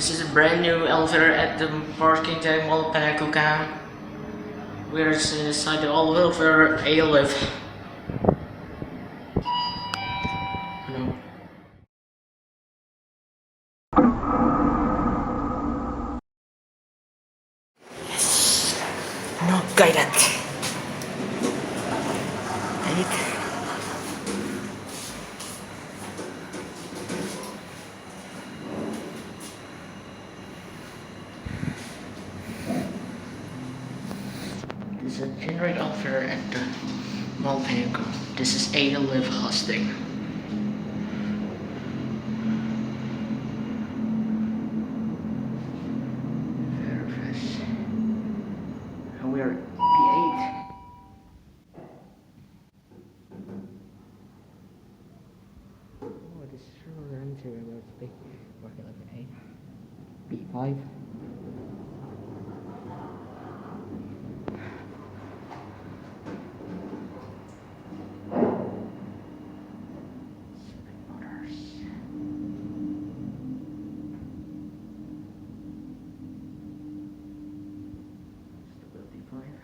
This is a brand new elevator at the parking deck Mall Panakukan. We're inside the elevator A lift. No. No guidance. Eight. This is a generate elevator at the Mall Panakukan. This is A lift hosting. Very fast. And we are P8. Oh, this is really unnecessary. We're working like an 8. P5. Stability point.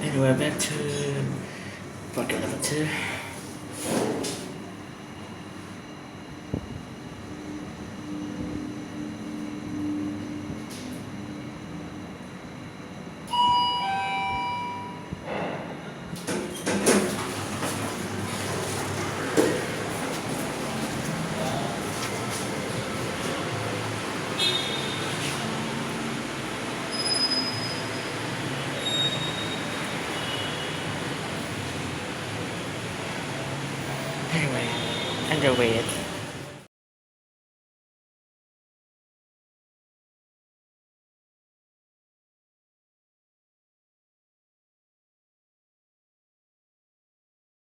Anyway, back to bucket level 2. Anyway, underway it.